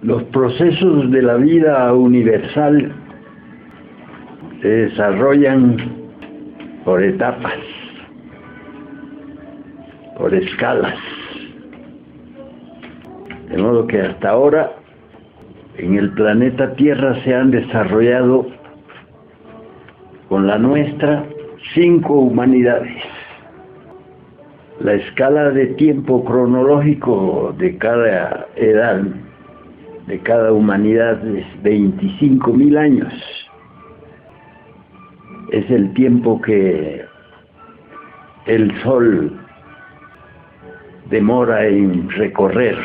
Los procesos de la vida universal se desarrollan por etapas, por escalas. De modo que hasta ahora en el planeta Tierra se han desarrollado con la nuestra 5 humanidades. La escala de tiempo cronológico de cada edad, de cada humanidad, es 25.000 años. Es el tiempo que el Sol demora en recorrer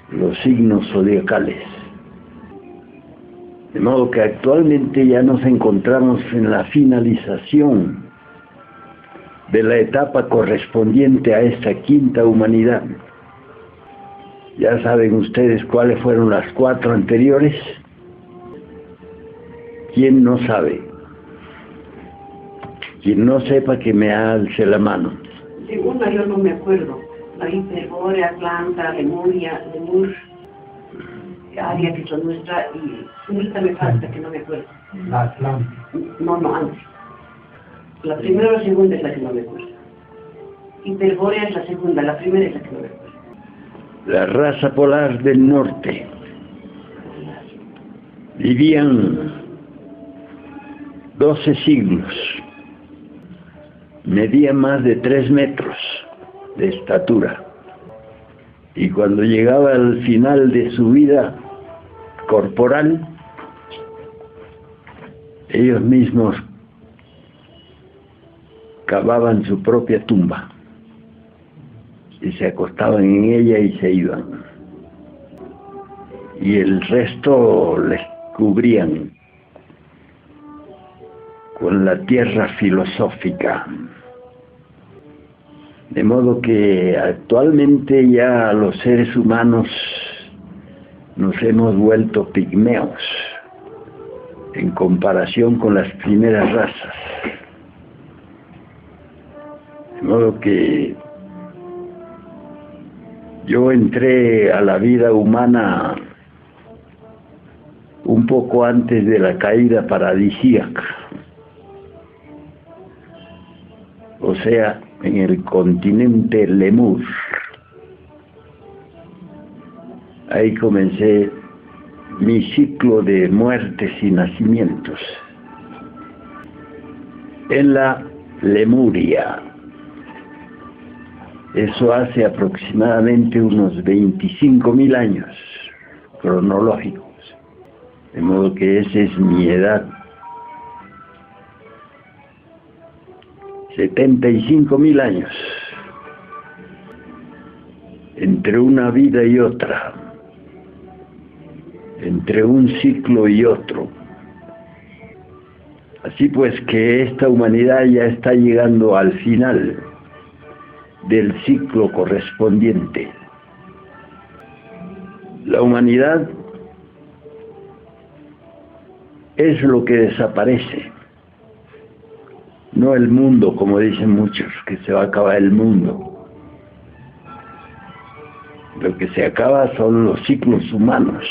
los signos zodiacales. De modo que actualmente ya nos encontramos en la finalización de la etapa correspondiente a esta 5ª humanidad. Ya saben ustedes cuáles fueron las 4 anteriores. ¿Quién no sabe? Quien no sepa que me alce la mano. Segunda yo no me acuerdo. La Hiperbórea, Atlanta, Lemuria, Lemur, área que son nuestra, y ahorita me falta que no me acuerdo. La Atlanta. No, antes. La primera o la segunda es la que no me acuerdo. Hiperbórea es la segunda, la primera es la que no me acuerdo. La raza polar del norte. Vivían 12 siglos. Medían más de 3 metros de estatura. Y cuando llegaba al final de su vida corporal, ellos mismos cavaban su propia tumba y se acostaban en ella y se iban, y el resto les cubrían con la tierra filosófica. De modo que actualmente ya los seres humanos nos hemos vuelto pigmeos en comparación con las primeras razas. De modo que yo entré a la vida humana un poco antes de la caída paradisíaca, o sea, en el continente Lemur. Ahí comencé mi ciclo de muertes y nacimientos, en la Lemuria. Eso hace aproximadamente unos 25.000 años cronológicos. De modo que esa es mi edad. 75.000 años entre una vida y otra, entre un ciclo y otro. Así pues que esta humanidad ya está llegando al final del ciclo correspondiente. La humanidad es lo que desaparece, no el mundo, como dicen muchos, que se va a acabar el mundo. Lo que se acaba son los ciclos humanos.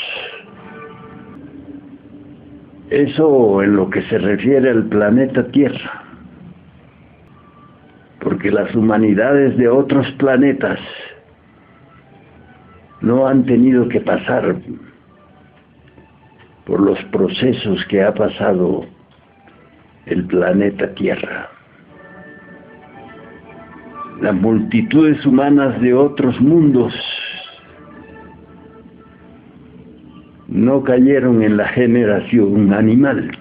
Eso en lo que se refiere al planeta Tierra, porque las humanidades de otros planetas no han tenido que pasar por los procesos que ha pasado el planeta Tierra. Las multitudes humanas de otros mundos no cayeron en la generación animal,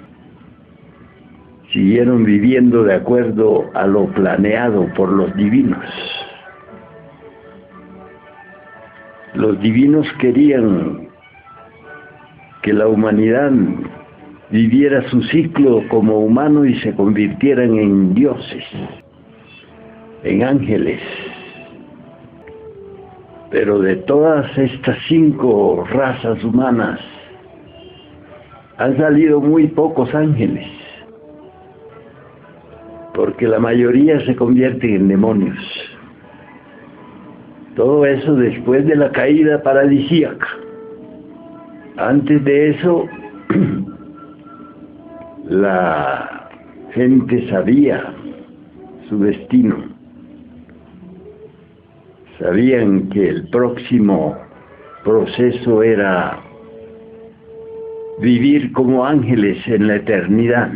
siguieron viviendo de acuerdo a lo planeado por los divinos. Los divinos querían que la humanidad viviera su ciclo como humano y se convirtieran en dioses, en ángeles. Pero de todas estas 5 razas humanas han salido muy pocos ángeles, porque la mayoría se convierten en demonios. Todo eso después de la caída paradisíaca. Antes de eso, la gente sabía su destino. Sabían que el próximo proceso era vivir como ángeles en la eternidad.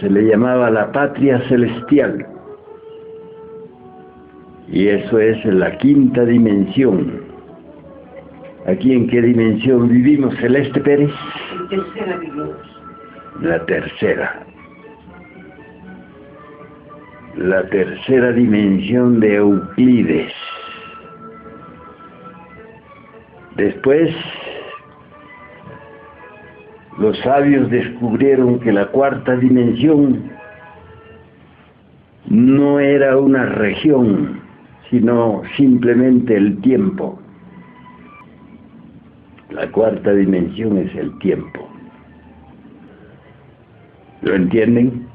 Se le llamaba la patria celestial. Y eso es la quinta dimensión. ¿Aquí en qué dimensión vivimos, Celeste Pérez? En tercera vivimos. La tercera. La tercera dimensión de Euclides. Después, los sabios descubrieron que la cuarta dimensión no era una región, sino simplemente el tiempo. La cuarta dimensión es el tiempo. ¿Lo entienden?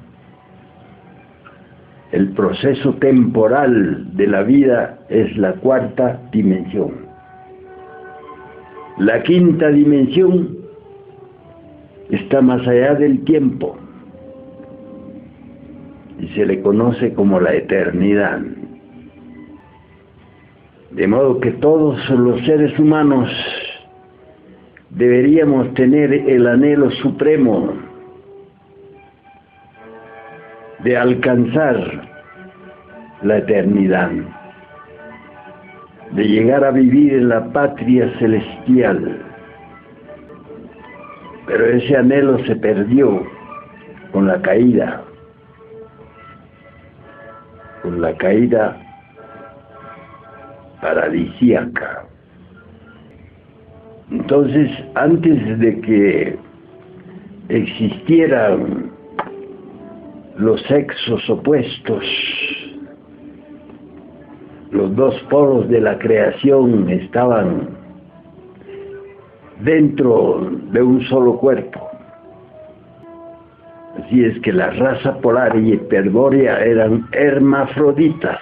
El proceso temporal de la vida es la cuarta dimensión. La quinta dimensión está más allá del tiempo y se le conoce como la eternidad. De modo que todos los seres humanos deberíamos tener el anhelo supremo de alcanzar la eternidad, de llegar a vivir en la patria celestial. Pero ese anhelo se perdió con la caída paradisíaca. Entonces, antes de que existieran los sexos opuestos, los dos polos de la creación estaban dentro de un solo cuerpo. Así es que la raza polar y hiperbórea eran hermafroditas,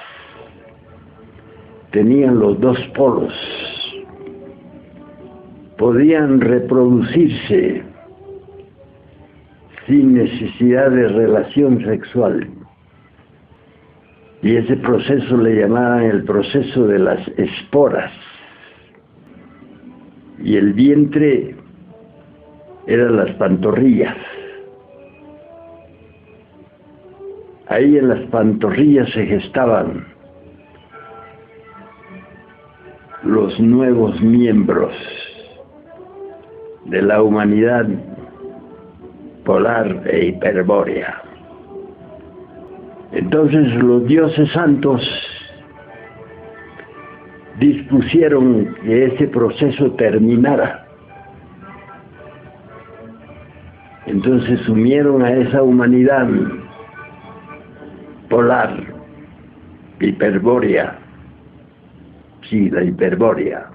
tenían los dos polos, podían reproducirse sin necesidad de relación sexual. Y ese proceso le llamaban el proceso de las esporas. Y el vientre eran las pantorrillas. Ahí en las pantorrillas se gestaban los nuevos miembros de la humanidad polar e hiperbórea. Entonces los dioses santos dispusieron que ese proceso terminara. Entonces sumieron a esa humanidad polar, hiperbórea, sí, la hiperbórea,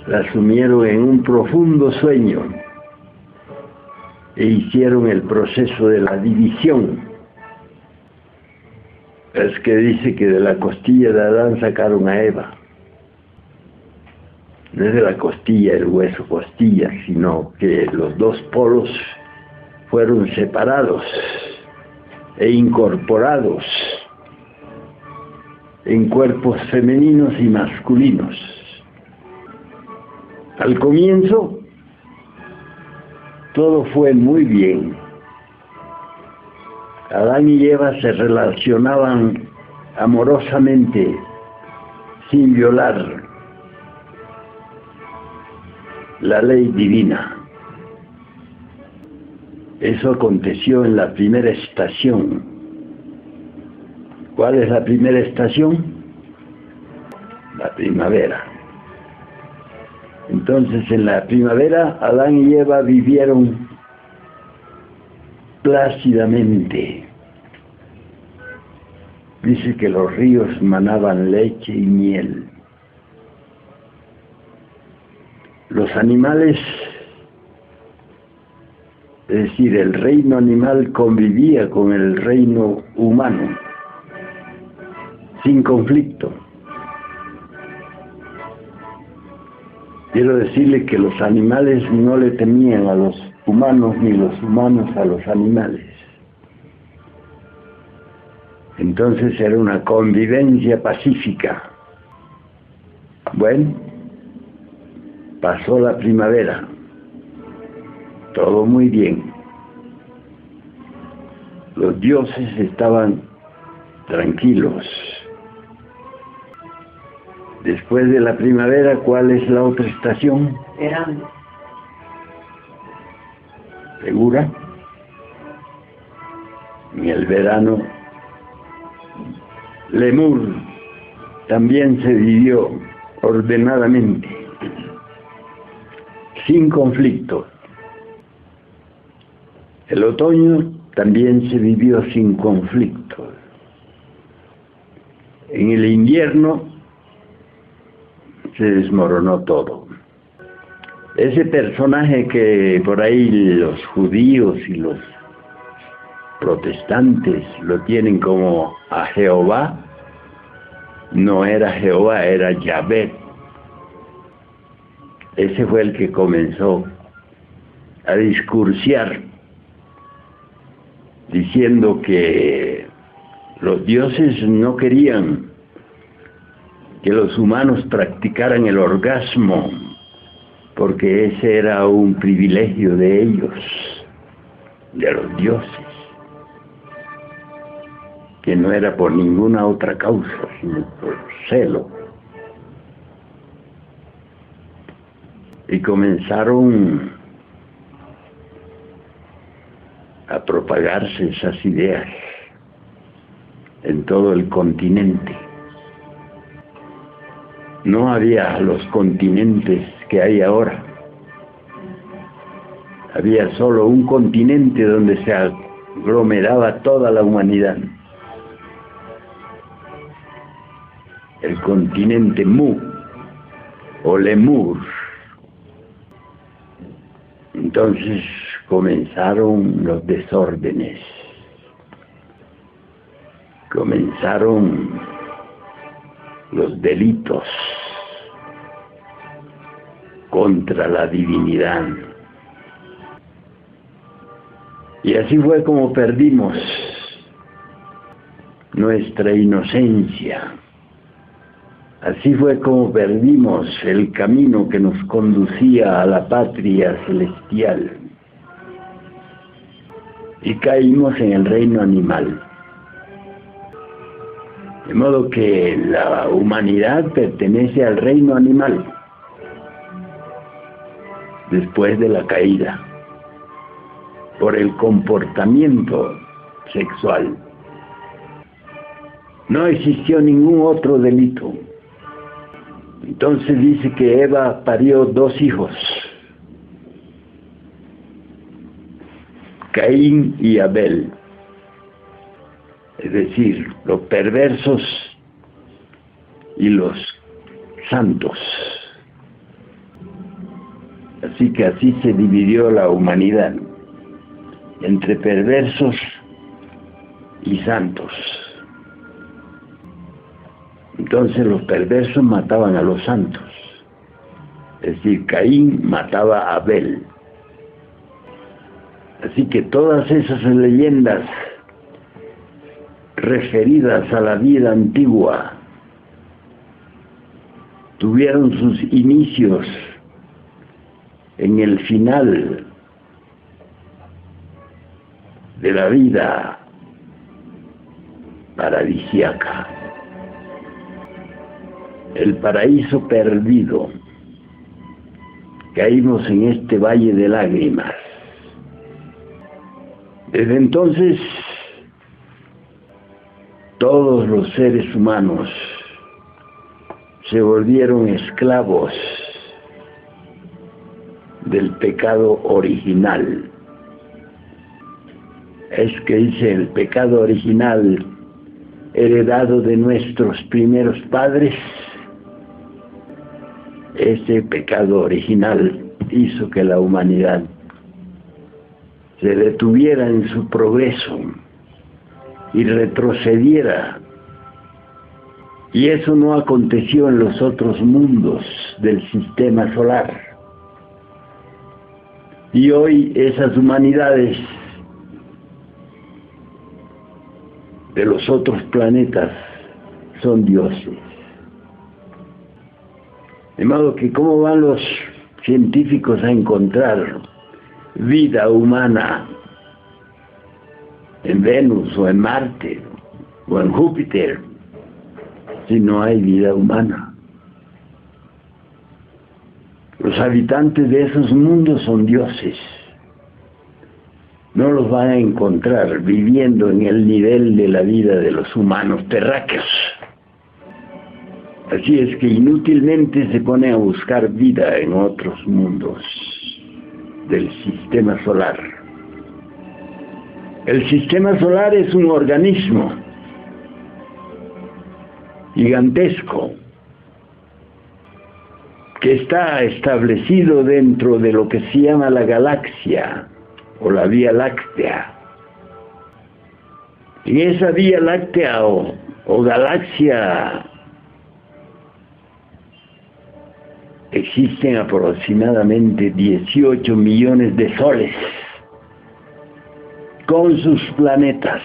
la sumieron en un profundo sueño e hicieron el proceso de la división. Es que dice que de la costilla de Adán sacaron a Eva. No es de la costilla, el hueso costilla, sino que los dos polos fueron separados e incorporados en cuerpos femeninos y masculinos. Al comienzo, todo fue muy bien. Adán y Eva se relacionaban amorosamente, sin violar la ley divina. Eso aconteció en la primera estación. ¿Cuál es la primera estación? La primavera. Entonces, en la primavera, Adán y Eva vivieron plácidamente. Dice que los ríos manaban leche y miel. Los animales, es decir, el reino animal convivía con el reino humano, sin conflicto. Quiero decirle que los animales no le temían a los humanos, ni los humanos a los animales. Entonces era una convivencia pacífica. Bueno, pasó la primavera, todo muy bien. Los dioses estaban tranquilos. Después de la primavera, ¿cuál es la otra estación? Verano. ¿Segura? En el verano, Lemur también se vivió ordenadamente, sin conflicto. El otoño también se vivió sin conflicto. En el invierno se desmoronó todo. Ese personaje que por ahí los judíos y los protestantes lo tienen como a Jehová, no era Jehová, era Yahvé. Ese fue el que comenzó a discursiar, diciendo que los dioses no querían que los humanos practicaran el orgasmo, porque ese era un privilegio de ellos, de los dioses, que no era por ninguna otra causa, sino por celo. Y comenzaron a propagarse esas ideas en todo el continente. No había los continentes que hay ahora. Había solo un continente donde se aglomeraba toda la humanidad. El continente Mu o Lemur. Entonces comenzaron los desórdenes. Comenzaron los delitos contra la divinidad. Y así fue como perdimos nuestra inocencia. Así fue como perdimos el camino que nos conducía a la patria celestial. Y caímos en el reino animal. De modo que la humanidad pertenece al reino animal después de la caída, por el comportamiento sexual. No existió ningún otro delito. Entonces dice que Eva parió 2 hijos, Caín y Abel. Es decir, los perversos y los santos. Así que así se dividió la humanidad, entre perversos y santos. Entonces los perversos mataban a los santos. Es decir, Caín mataba a Abel. Así que todas esas leyendas referidas a la vida antigua tuvieron sus inicios en el final de la vida paradisíaca, el paraíso perdido. Caímos en este valle de lágrimas. Desde entonces todos los seres humanos se volvieron esclavos del pecado original. Es que dice el pecado original heredado de nuestros primeros padres. Ese pecado original hizo que la humanidad se detuviera en su progreso y retrocediera Y eso no aconteció en los otros mundos del sistema solar. Y hoy esas humanidades de los otros planetas son dioses. De modo que ¿cómo van los científicos a encontrar vida humana en Venus o en Marte o en Júpiter si no hay vida humana? Los habitantes de esos mundos son dioses. No los van a encontrar viviendo en el nivel de la vida de los humanos terráqueos. Así es que inútilmente se pone a buscar vida en otros mundos del sistema solar. El sistema solar es un organismo gigantesco que está establecido dentro de lo que se llama la galaxia o la Vía Láctea. En esa Vía Láctea o galaxia existen aproximadamente 18 millones de soles con sus planetas.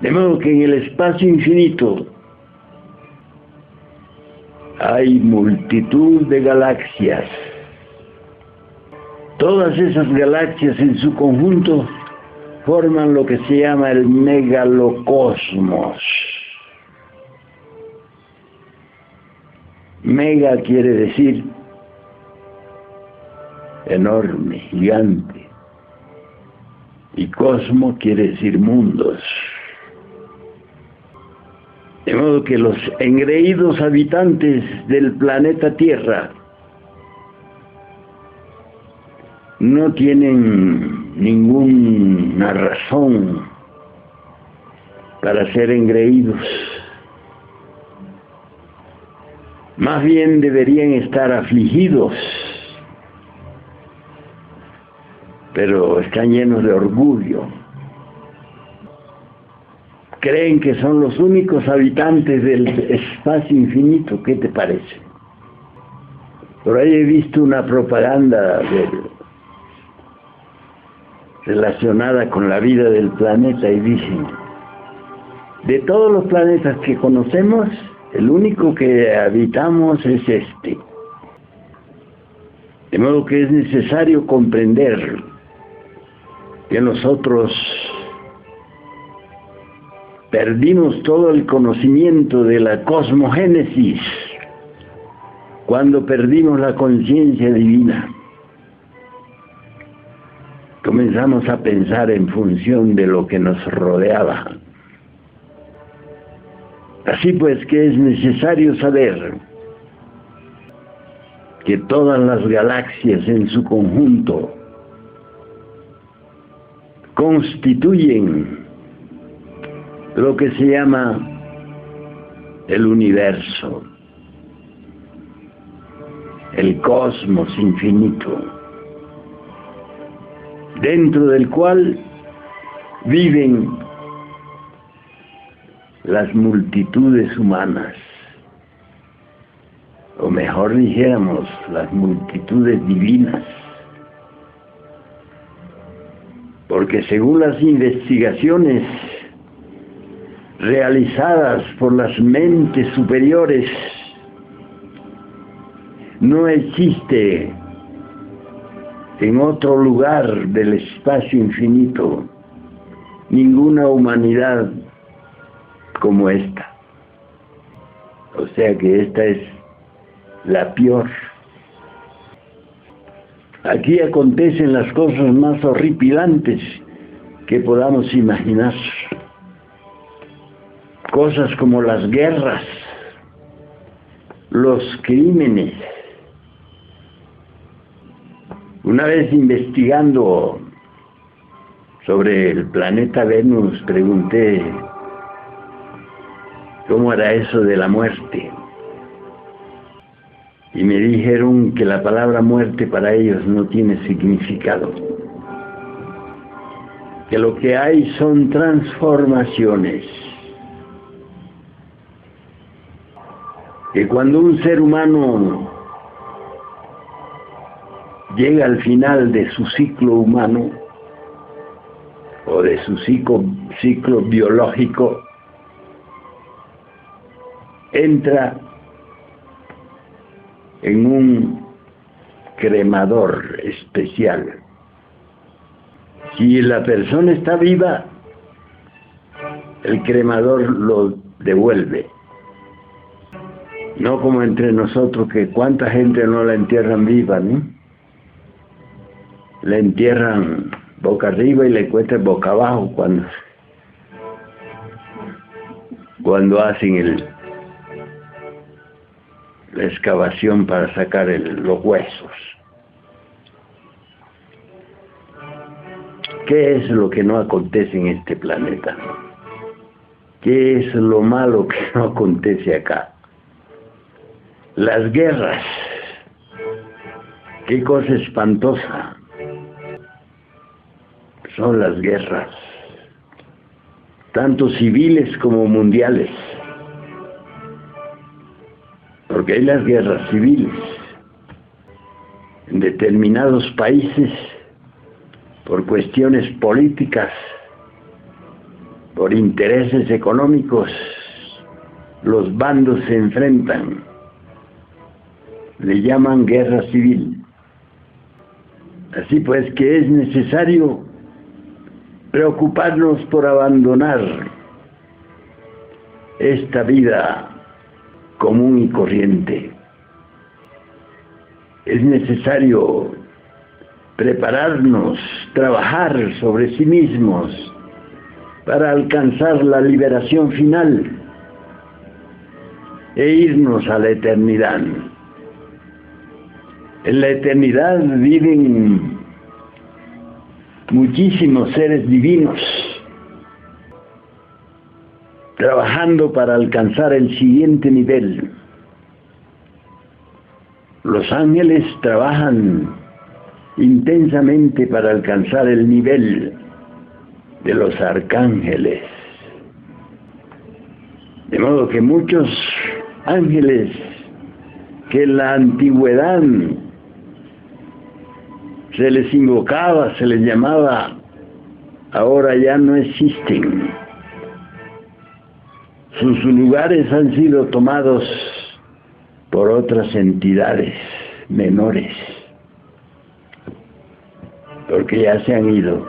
De modo que en el espacio infinito hay multitud de galaxias. Todas esas galaxias en su conjunto forman lo que se llama el megalocosmos. Mega quiere decir enorme, gigante. Y cosmo quiere decir mundos. De modo que los engreídos habitantes del planeta Tierra no tienen ninguna razón para ser engreídos. Más bien deberían estar afligidos, pero están llenos de orgullo. Creen que son los únicos habitantes del espacio infinito. ¿Qué te parece? Por ahí he visto una propaganda relacionada con la vida del planeta y dicen: de todos los planetas que conocemos, el único que habitamos es este. De modo que es necesario comprender que nosotros perdimos todo el conocimiento de la cosmogénesis cuando perdimos la conciencia divina. Comenzamos a pensar en función de lo que nos rodeaba. Así pues que es necesario saber que todas las galaxias en su conjunto constituyen lo que se llama el universo, el cosmos infinito, dentro del cual viven las multitudes humanas, o mejor dijéramos, las multitudes divinas. Porque según las investigaciones realizadas por las mentes superiores, no existe en otro lugar del espacio infinito ninguna humanidad como esta. O sea que esta es la peor. Aquí acontecen las cosas más horripilantes que podamos imaginar. Cosas como las guerras, los crímenes. Una vez investigando sobre el planeta Venus, pregunté cómo era eso de la muerte. Y me dijeron que la palabra muerte para ellos no tiene significado. Que lo que hay son transformaciones. que cuando un ser humano llega al final de su ciclo humano o de su ciclo biológico, entra en un cremador especial. Si la persona está viva, el cremador lo devuelve. No como entre nosotros, que cuánta gente no la entierran viva, ¿no? La entierran boca arriba y la encuentran boca abajo cuando hacen la excavación para sacar los huesos. ¿Qué es lo que no acontece en este planeta? ¿Qué es lo malo que no acontece acá? Las guerras. Qué cosa espantosa son las guerras, tanto civiles como mundiales, porque hay las guerras civiles en determinados países por cuestiones políticas, por intereses económicos, los bandos se enfrentan, le llaman guerra civil. Así pues que es necesario preocuparnos por abandonar esta vida común y corriente. Es necesario prepararnos, trabajar sobre sí mismos para alcanzar la liberación final e irnos a la eternidad. En la eternidad viven muchísimos seres divinos, trabajando para alcanzar el siguiente nivel. Los ángeles trabajan intensamente para alcanzar el nivel de los arcángeles. De modo que muchos ángeles que en la antigüedad se les invocaba, se les llamaba, ahora ya no existen. Sus lugares han sido tomados por otras entidades menores, porque ya se han ido.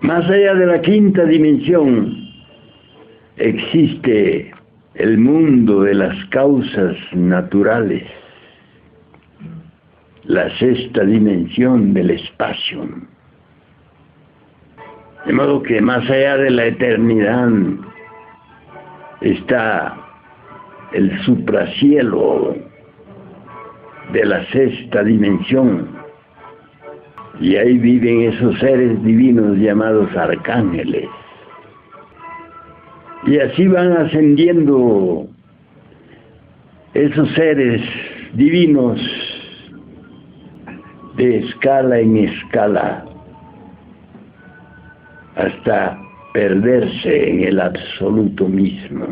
Más allá de la quinta dimensión existe el mundo de las causas naturales, la sexta dimensión del espacio. De modo que más allá de la eternidad está el supracielo de la sexta dimensión, y ahí viven esos seres divinos llamados arcángeles. Y así van ascendiendo esos seres divinos de escala en escala hasta perderse en el absoluto mismo.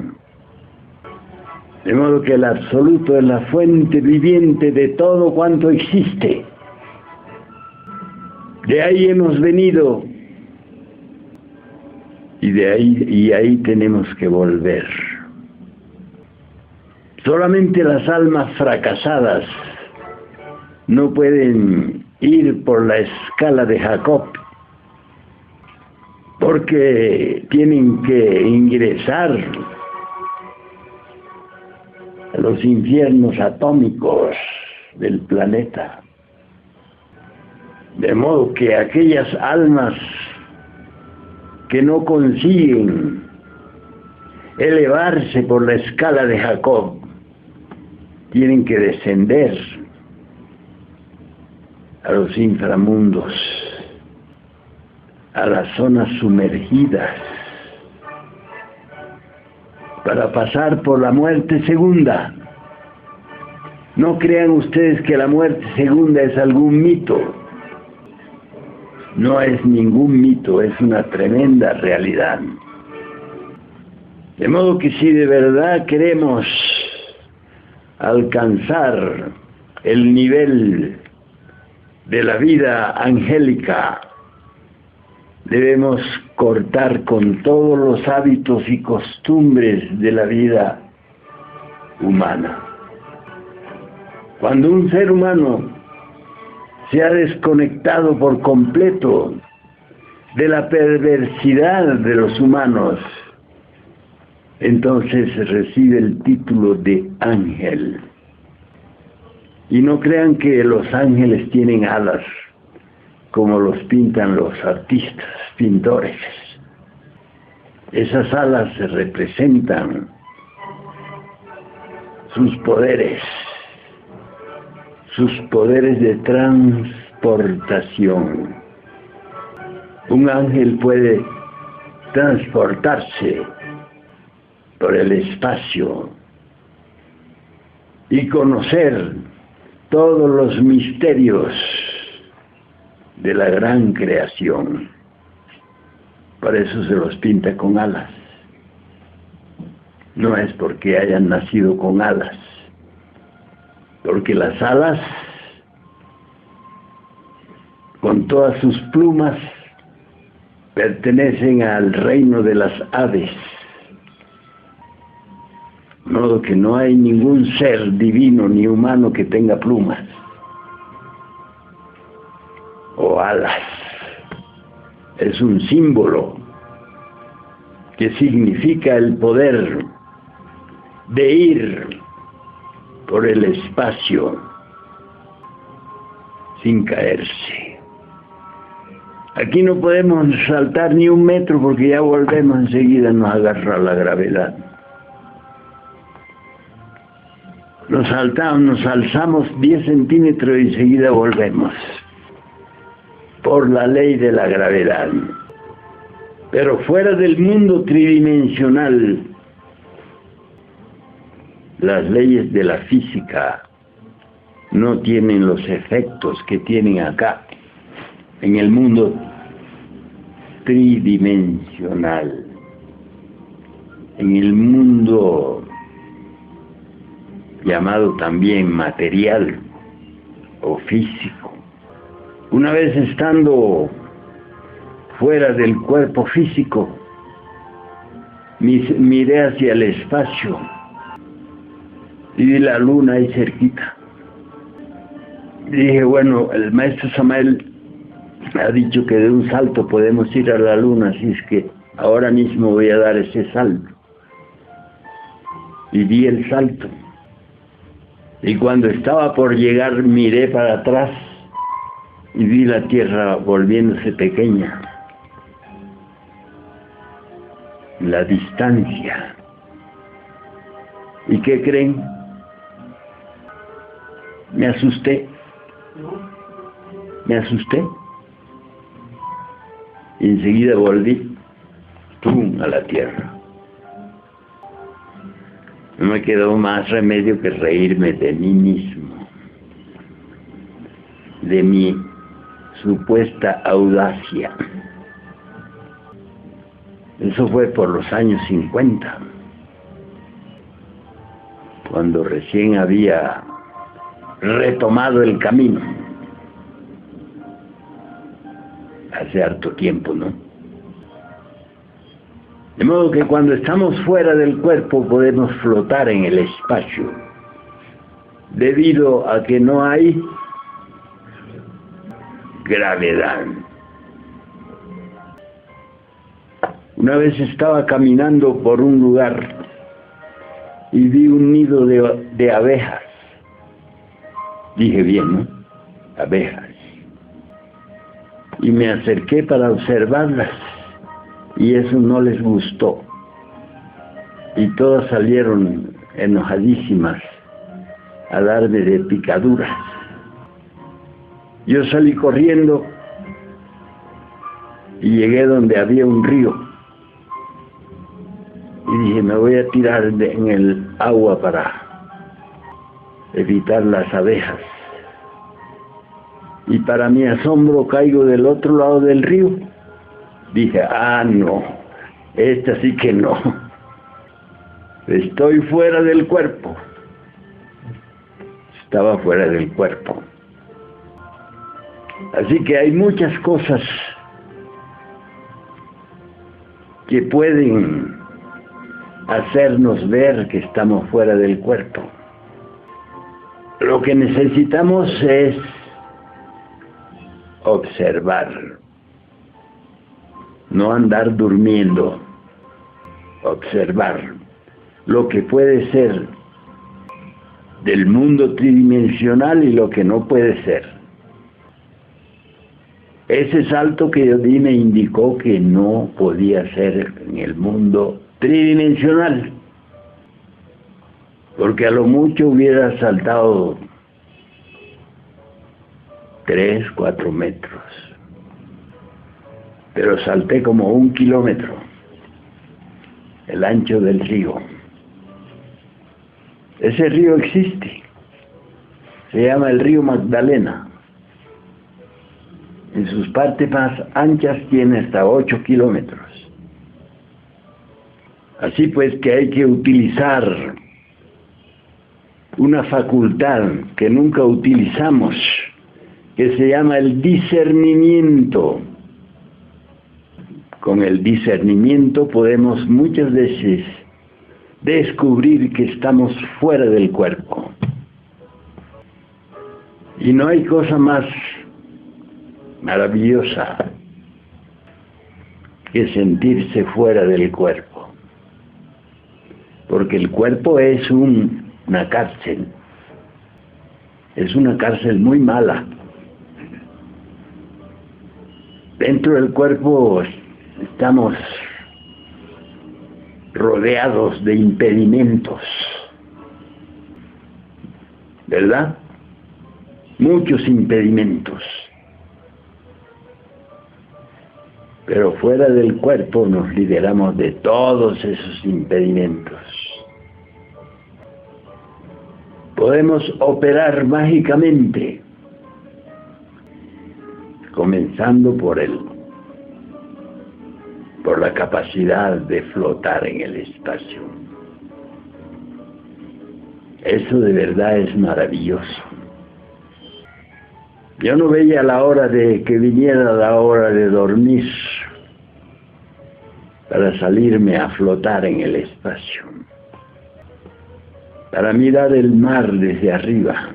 De modo que el absoluto es la fuente viviente de todo cuanto existe. De ahí hemos venido y ahí tenemos que volver. Solamente las almas fracasadas no pueden ir por la escala de Jacob, porque tienen que ingresar a los infiernos atómicos del planeta. De modo que aquellas almas que no consiguen elevarse por la escala de Jacob tienen que descender a los inframundos, a las zonas sumergidas, para pasar por la muerte segunda. No crean ustedes que la muerte segunda es algún mito. No es ningún mito, es una tremenda realidad. De modo que si de verdad queremos alcanzar el nivel de la vida angélica, debemos cortar con todos los hábitos y costumbres de la vida humana. Cuando un ser humano se ha desconectado por completo de la perversidad de los humanos, entonces recibe el título de ángel. Y no crean que los ángeles tienen alas, como los pintan los artistas, pintores. Esas alas representan sus poderes de transportación. Un ángel puede transportarse por el espacio y conocer todos los misterios de la gran creación. Por eso se los pinta con alas. No es porque hayan nacido con alas, porque las alas, con todas sus plumas, pertenecen al reino de las aves. De modo que no hay ningún ser divino ni humano que tenga plumas o alas. Es un símbolo que significa el poder de ir por el espacio sin caerse. Aquí no podemos saltar ni un metro porque ya volvemos enseguida, nos agarra la gravedad. Nos alzamos 10 centímetros y enseguida volvemos por la ley de la gravedad. Pero fuera del mundo tridimensional, las leyes de la física no tienen los efectos que tienen acá, en el mundo tridimensional, en el mundo llamado también material o físico. Una vez estando fuera del cuerpo físico, miré hacia el espacio y vi la luna ahí cerquita. Y dije, bueno, el maestro Samael ha dicho que de un salto podemos ir a la luna, así es que ahora mismo voy a dar ese salto. Y di el salto. Y cuando estaba por llegar, miré para atrás y vi la tierra volviéndose pequeña. La distancia. ¿Y qué creen? Me asusté. Y enseguida volví, ¡pum!, a la tierra. No me quedó más remedio que reírme de mí mismo, de mi supuesta audacia. Eso fue por los años 50, cuando recién había retomado el camino. Hace harto tiempo, ¿no? De modo que cuando estamos fuera del cuerpo podemos flotar en el espacio, debido a que no hay gravedad. Una vez estaba caminando por un lugar y vi un nido de abejas. Dije bien, ¿no? Abejas. Y me acerqué para observarlas, y eso no les gustó. Y todas salieron enojadísimas a darme de picaduras. Yo salí corriendo y llegué donde había un río. Y dije, me voy a tirar en el agua para evitar las abejas. Y para mi asombro caigo del otro lado del río. Dije, no, esta sí que no. Estoy fuera del cuerpo. Estaba fuera del cuerpo. Así que hay muchas cosas que pueden hacernos ver que estamos fuera del cuerpo. Lo que necesitamos es observar, no andar durmiendo, observar lo que puede ser del mundo tridimensional y lo que no puede ser. Ese salto que Dios me indicó que no podía ser en el mundo tridimensional, porque a lo mucho hubiera saltado 3, 4 metros, pero salté como 1 kilómetro, el ancho del río. Ese río existe, se llama el río Magdalena. En sus partes más anchas tiene hasta 8 kilómetros. Así pues que hay que utilizar una facultad que nunca utilizamos, que se llama el discernimiento. Con el discernimiento podemos muchas veces descubrir que estamos fuera del cuerpo. Y no hay cosa más maravillosa que sentirse fuera del cuerpo, porque el cuerpo es una cárcel, es una cárcel muy mala. Dentro del cuerpo estamos rodeados de impedimentos, ¿verdad? Muchos impedimentos. Pero fuera del cuerpo nos liberamos de todos esos impedimentos. Podemos operar mágicamente, comenzando por la capacidad de flotar en el espacio. Eso de verdad es maravilloso. Yo no veía la hora de que viniera la hora de dormir para salirme a flotar en el espacio, para mirar el mar desde arriba,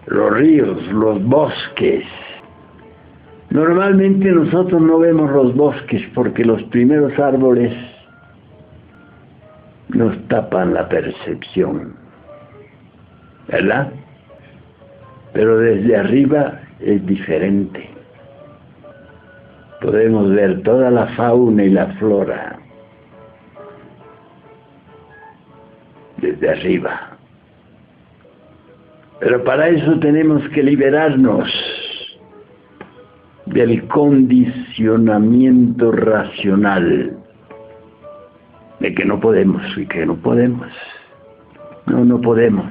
los ríos, los bosques. Normalmente nosotros no vemos los bosques porque los primeros árboles nos tapan la percepción, ¿verdad? Pero desde arriba es diferente. Podemos ver toda la fauna y la flora desde arriba. Pero para eso tenemos que liberarnos del condicionamiento racional de que no podemos y que no podemos. No podemos.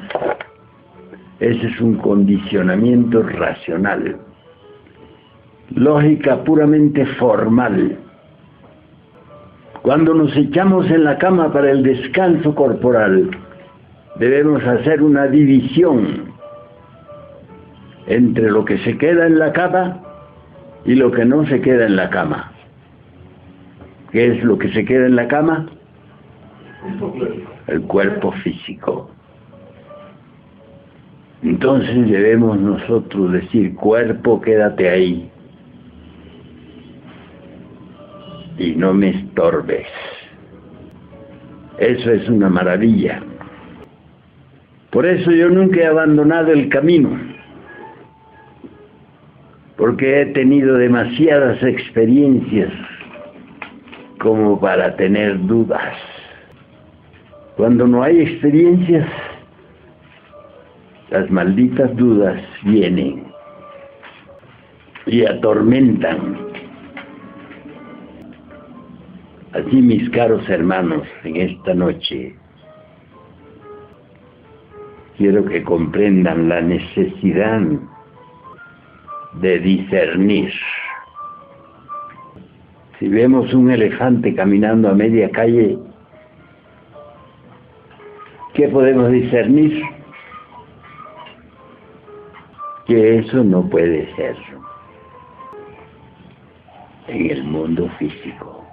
Ese es un condicionamiento racional, lógica puramente formal. Cuando nos echamos en la cama para el descanso corporal, debemos hacer una división entre lo que se queda en la cama y lo que no se queda en la cama. ¿Qué es lo que se queda en la cama? El cuerpo físico. Entonces debemos nosotros decir: cuerpo, quédate ahí y no me estorbes. Eso es una maravilla. Por eso yo nunca he abandonado el camino, porque he tenido demasiadas experiencias como para tener dudas. Cuando no hay experiencias, las malditas dudas vienen y atormentan. Así, mis caros hermanos, en esta noche quiero que comprendan la necesidad de discernir. Si vemos un elefante caminando a media calle, ¿qué podemos discernir? Que eso no puede ser en el mundo físico.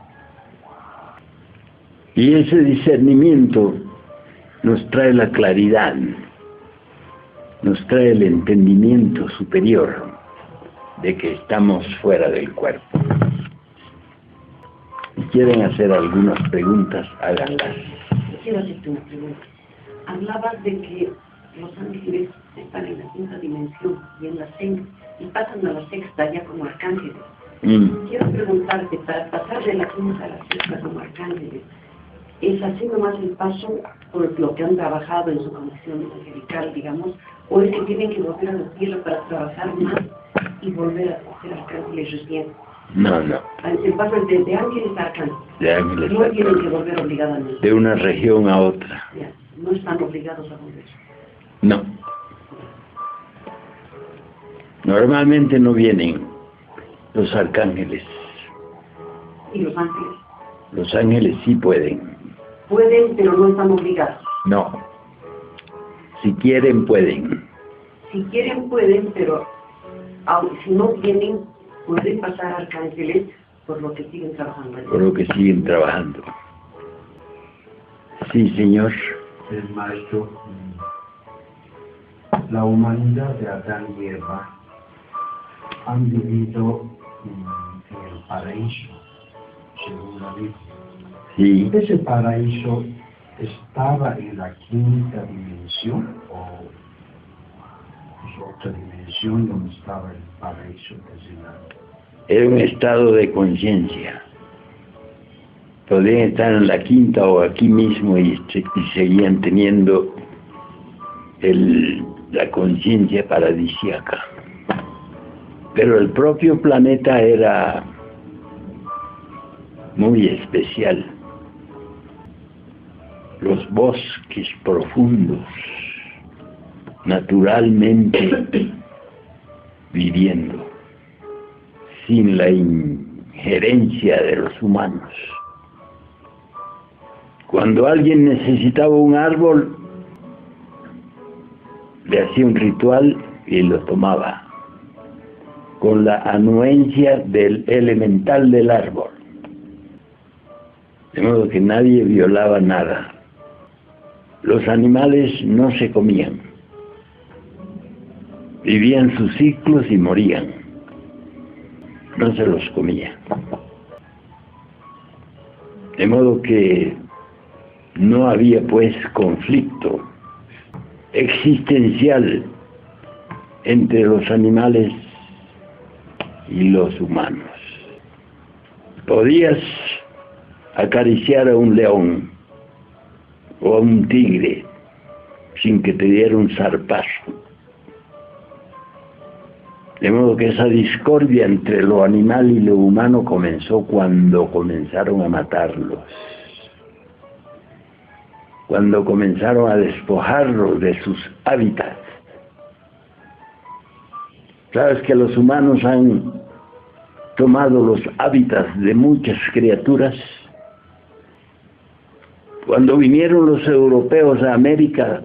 Y ese discernimiento nos trae la claridad, nos trae el entendimiento superior de que estamos fuera del cuerpo. Si quieren hacer algunas preguntas, háganlas. Quiero hacerte una pregunta. Hablabas de que los ángeles están en la quinta dimensión y en la sexta, y pasan a la sexta ya como arcángeles. Quiero preguntarte, para pasar de la quinta a la sexta como arcángeles, ¿es así nomás el paso por lo que han trabajado en su condición angelical, digamos, o es que tienen que volver a la tierra para trabajar más y volver a ser arcángeles recién? No, no. Se pasan de ángeles a arcángeles. De ángeles no tienen que volver obligadamente. De una región a otra. Ya, no están obligados a volver. No. Normalmente no vienen los arcángeles. ¿Y los ángeles? Los ángeles sí pueden. Pueden, pero no están obligados. No. Si quieren, pueden. Si quieren, pueden, pero aunque si no vienen, pueden pasar arcángeles por lo que siguen trabajando. Por lo que siguen trabajando. Sí, señor. El maestro, la humanidad de Adán y Eva han vivido en el paraíso, según la Biblia. Sí. ¿Ese paraíso estaba en la quinta dimensión o es otra dimensión donde estaba el paraíso designado? Era un estado de conciencia. Podían estar en la quinta o aquí mismo y seguían teniendo la conciencia paradisíaca. Pero el propio planeta era muy especial. Los bosques profundos, naturalmente viviendo, sin la injerencia de los humanos. Cuando alguien necesitaba un árbol, le hacía un ritual y lo tomaba, con la anuencia del elemental del árbol. De modo que nadie violaba nada. Los animales no se comían. Vivían sus ciclos y morían. No se los comía. De modo que no había pues conflicto existencial entre los animales y los humanos. Podías acariciar a un león o a un tigre sin que te diera un zarpazo. De modo que esa discordia entre lo animal y lo humano comenzó cuando comenzaron a matarlos, cuando comenzaron a despojarlos de sus hábitats. Sabes que los humanos han tomado los hábitats de muchas criaturas. Cuando vinieron los europeos a América,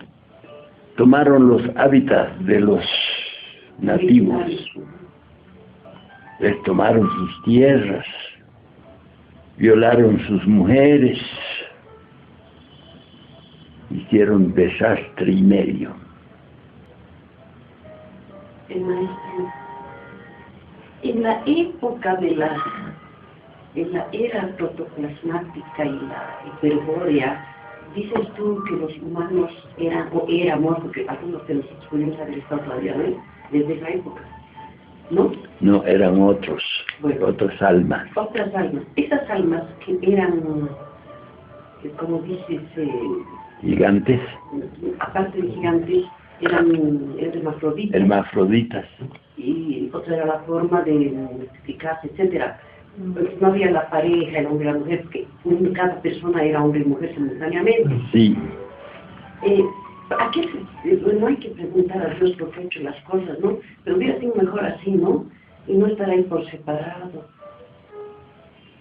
tomaron los hábitats de los nativos, les tomaron sus tierras, violaron sus mujeres, hicieron desastre y medio. El maestro, en la época de en la era protoplasmática y la hiperbórea, dices tú que los humanos éramos, porque algunos de nosotros pudimos haber estado todavía, ¿no? Desde esa época, ¿no? No, eran otras almas. Otras almas. Esas almas que eran, como dices, gigantes. Aparte de gigantes, eran hermafroditas. Hermafroditas. Y otra era la forma de multiplicarse, etcétera. No había la pareja, el hombre y la mujer, porque cada persona era hombre y mujer simultáneamente. Sí. No hay que preguntar a Dios por qué ha hecho las cosas, ¿no? Pero hubiera sido mejor así, ¿no? Y no estar ahí por separado.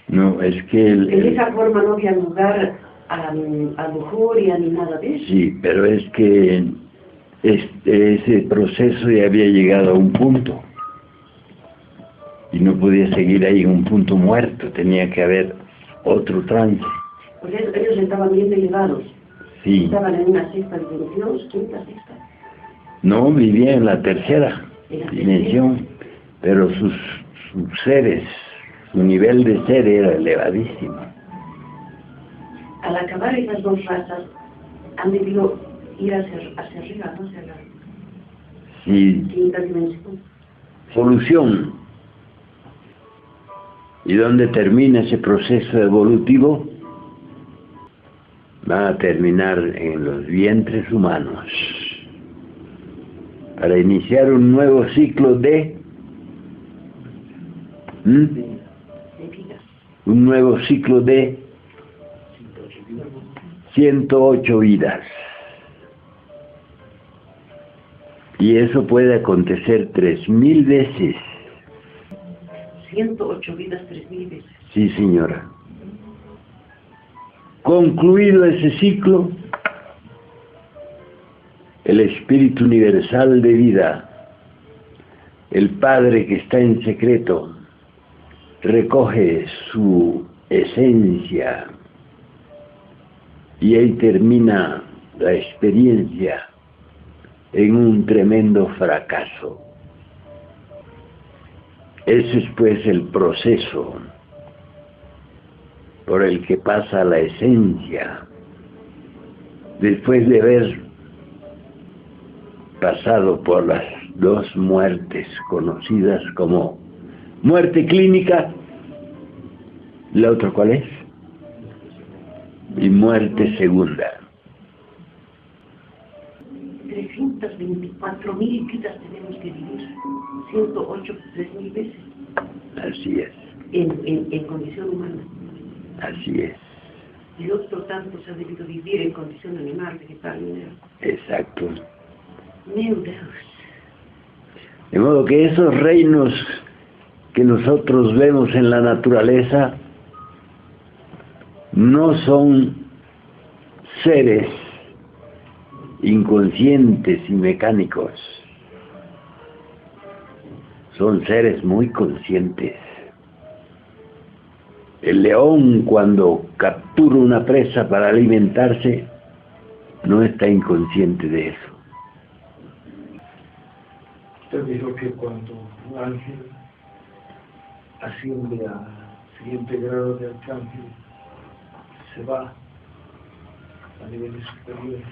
No, es que de esa forma no había lugar a lujuria ni nada de eso. Sí, pero es que ese proceso ya había llegado a un punto y no podía seguir ahí en un punto muerto, tenía que haber otro trance. Pues ellos estaban bien elevados. Sí. Estaban en una sexta dimensión, quinta, sexta. No, vivía en la tercera dimensión, pero sus seres, su nivel de ser era elevadísimo. Al acabar esas dos razas, han debido ir hacia arriba, ¿no? Hacia la Sí. quinta dimensión. Solución. ¿Y dónde termina ese proceso evolutivo? Va a terminar en los vientres humanos, para iniciar un nuevo ciclo de un nuevo ciclo de 108 vidas. Y eso puede acontecer 3000 veces. 108 vidas, 3000 veces. Sí, señora. Concluido ese ciclo, el Espíritu Universal de vida, el Padre que está en secreto, recoge su esencia y ahí termina la experiencia en un tremendo fracaso. Ese es pues el proceso por el que pasa la esencia después de haber pasado por las dos muertes conocidas como muerte clínica, ¿la otra cuál es? Y muerte segunda. 324.000 vidas tenemos que vivir, 108, 3000 veces. Así es. En condición humana. Así es. Y otro tanto se ha debido vivir en condición animal, vegetal, mineral. Exacto. Meu Deus. De modo que esos reinos que nosotros vemos en la naturaleza no son seres inconscientes y mecánicos, son seres muy conscientes. El león, cuando captura una presa para alimentarse, no está inconsciente de eso. Usted dijo que cuando un ángel asciende al siguiente grado de arcángel, se va a niveles superiores.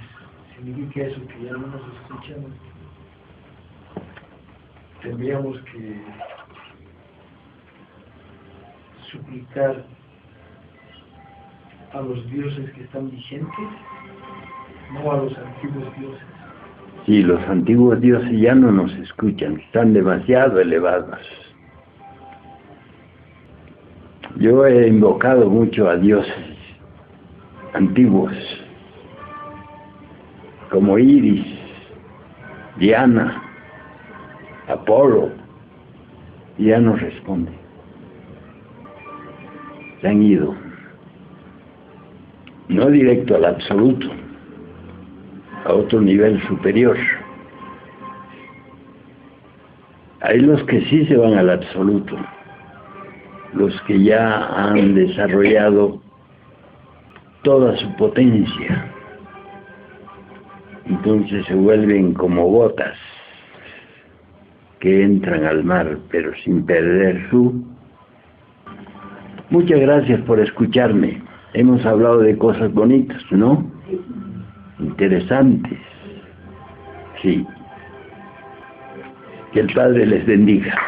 ¿Significa eso que ya no nos escuchan? Tendríamos que suplicar a los dioses que están vigentes, no a los antiguos dioses. Sí, los antiguos dioses ya no nos escuchan, están demasiado elevados. Yo he invocado mucho a dioses antiguos, como Iris, Diana, Apolo, y ya no responden. Se han ido, no directo al absoluto, a otro nivel superior. Hay los que sí se van al absoluto, los que ya han desarrollado toda su potencia, entonces se vuelven como gotas que entran al mar, pero sin perder su... Muchas gracias por escucharme. Hemos hablado de cosas bonitas, ¿no? Interesantes. Sí. Que el Padre les bendiga.